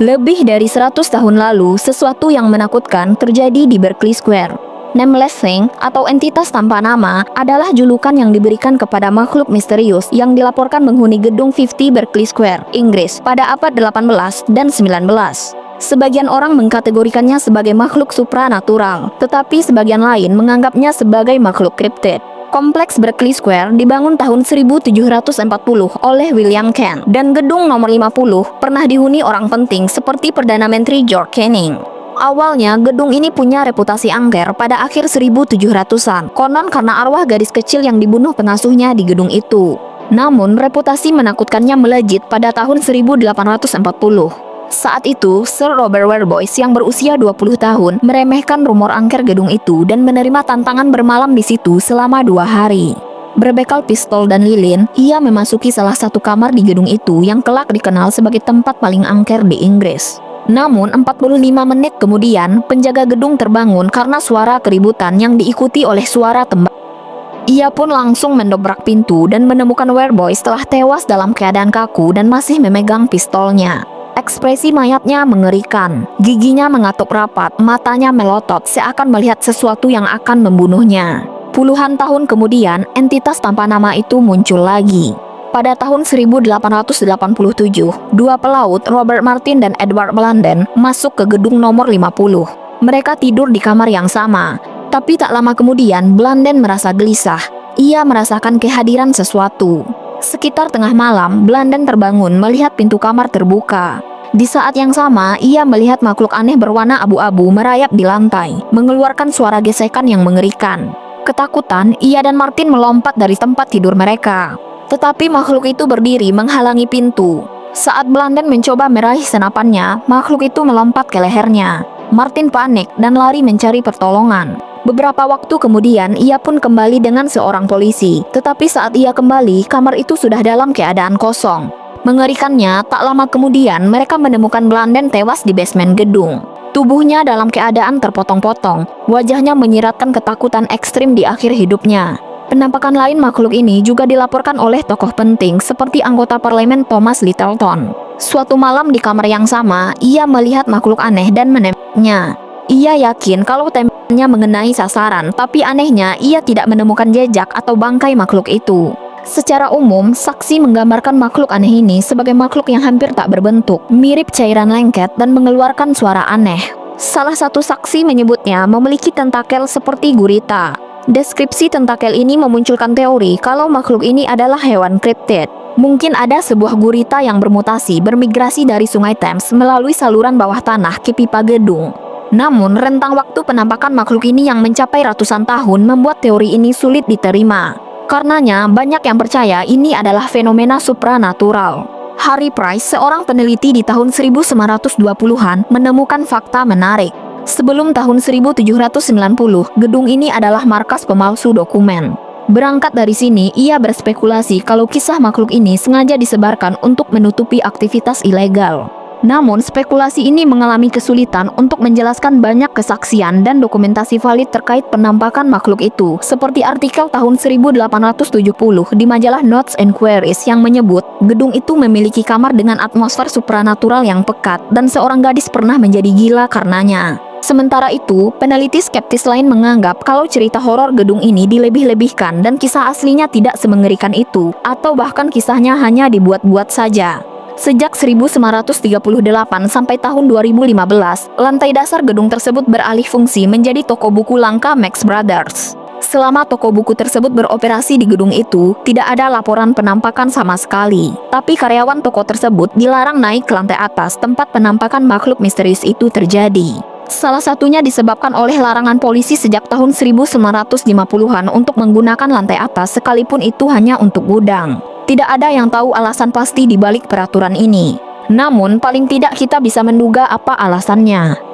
Lebih dari 100 tahun lalu, sesuatu yang menakutkan terjadi di Berkeley Square. Nameless Thing atau entitas tanpa nama adalah julukan yang diberikan kepada makhluk misterius yang dilaporkan menghuni gedung 50 Berkeley Square, Inggris pada abad 18 dan 19. Sebagian orang mengkategorikannya sebagai makhluk supranatural, tetapi sebagian lain menganggapnya sebagai makhluk kriptid. Kompleks Berkeley Square dibangun tahun 1740 oleh William Kent, dan gedung nomor 50 pernah dihuni orang penting seperti Perdana Menteri George Canning. Awalnya, gedung ini punya reputasi angker pada akhir 1700-an, konon karena arwah gadis kecil yang dibunuh pengasuhnya di gedung itu. Namun, reputasi menakutkannya melejit pada tahun 1840. Saat itu, Sir Robert Warboys yang berusia 20 tahun meremehkan rumor angker gedung itu dan menerima tantangan bermalam di situ selama 2 hari. Berbekal pistol dan lilin, ia memasuki salah satu kamar di gedung itu yang kelak dikenal sebagai tempat paling angker di Inggris. Namun, 45 menit kemudian, penjaga gedung terbangun karena suara keributan yang diikuti oleh suara tembak. Ia pun langsung mendobrak pintu dan menemukan Warboys telah tewas dalam keadaan kaku dan masih memegang pistolnya. Ekspresi mayatnya mengerikan, giginya mengatuk rapat, matanya melotot seakan melihat sesuatu yang akan membunuhnya. Puluhan tahun kemudian, entitas tanpa nama itu muncul lagi. Pada tahun 1887, dua pelaut, Robert Martin dan Edward Blunden, masuk ke gedung nomor 50. Mereka tidur di kamar yang sama. Tapi tak lama kemudian, Blunden merasa gelisah. Ia merasakan kehadiran sesuatu. Sekitar tengah malam, Blunden terbangun melihat pintu kamar terbuka. Di saat yang sama, ia melihat makhluk aneh berwarna abu-abu merayap di lantai, mengeluarkan suara gesekan yang mengerikan. Ketakutan, ia dan Martin melompat dari tempat tidur mereka. Tetapi makhluk itu berdiri menghalangi pintu. Saat Blunden mencoba meraih senapannya, makhluk itu melompat ke lehernya. Martin panik dan lari mencari pertolongan. Beberapa waktu kemudian, ia pun kembali dengan seorang polisi. Tetapi saat ia kembali, kamar itu sudah dalam keadaan kosong. Mengerikannya, tak lama kemudian mereka menemukan Blunden tewas di basement gedung. Tubuhnya dalam keadaan terpotong-potong, wajahnya menyiratkan ketakutan ekstrim di akhir hidupnya. Penampakan lain makhluk ini juga dilaporkan oleh tokoh penting seperti anggota parlemen Thomas Littleton. Suatu malam di kamar yang sama, ia melihat makhluk aneh dan menembaknya. Ia yakin kalau tembakannya mengenai sasaran, tapi anehnya ia tidak menemukan jejak atau bangkai makhluk itu. Secara umum, saksi menggambarkan makhluk aneh ini sebagai makhluk yang hampir tak berbentuk, mirip cairan lengket dan mengeluarkan suara aneh. Salah satu saksi menyebutnya memiliki tentakel seperti gurita. Deskripsi tentakel ini memunculkan teori kalau makhluk ini adalah hewan kriptid. Mungkin ada sebuah gurita yang bermutasi bermigrasi dari Sungai Thames melalui saluran bawah tanah ke pipa gedung. Namun, rentang waktu penampakan makhluk ini yang mencapai ratusan tahun membuat teori ini sulit diterima. Karenanya, banyak yang percaya ini adalah fenomena supranatural. Harry Price, seorang peneliti di tahun 1920-an, menemukan fakta menarik. Sebelum tahun 1790, gedung ini adalah markas pemalsu dokumen. Berangkat dari sini, ia berspekulasi kalau kisah makhluk ini sengaja disebarkan untuk menutupi aktivitas ilegal. Namun, spekulasi ini mengalami kesulitan untuk menjelaskan banyak kesaksian dan dokumentasi valid terkait penampakan makhluk itu, seperti artikel tahun 1870 di majalah Notes and Queries yang menyebut gedung itu memiliki kamar dengan atmosfer supranatural yang pekat dan seorang gadis pernah menjadi gila karenanya. Sementara itu, peneliti skeptis lain menganggap kalau cerita horor gedung ini dilebih-lebihkan dan kisah aslinya tidak semengerikan itu, atau bahkan kisahnya hanya dibuat-buat saja. Sejak 1938 sampai tahun 2015, lantai dasar gedung tersebut beralih fungsi menjadi toko buku langka Max Brothers. Selama toko buku tersebut beroperasi di gedung itu, tidak ada laporan penampakan sama sekali. Tapi karyawan toko tersebut dilarang naik ke lantai atas tempat penampakan makhluk misterius itu terjadi. Salah satunya disebabkan oleh larangan polisi sejak tahun 1950-an untuk menggunakan lantai atas sekalipun itu hanya untuk gudang. Tidak ada yang tahu alasan pasti di balik peraturan ini. Namun, paling tidak kita bisa menduga apa alasannya.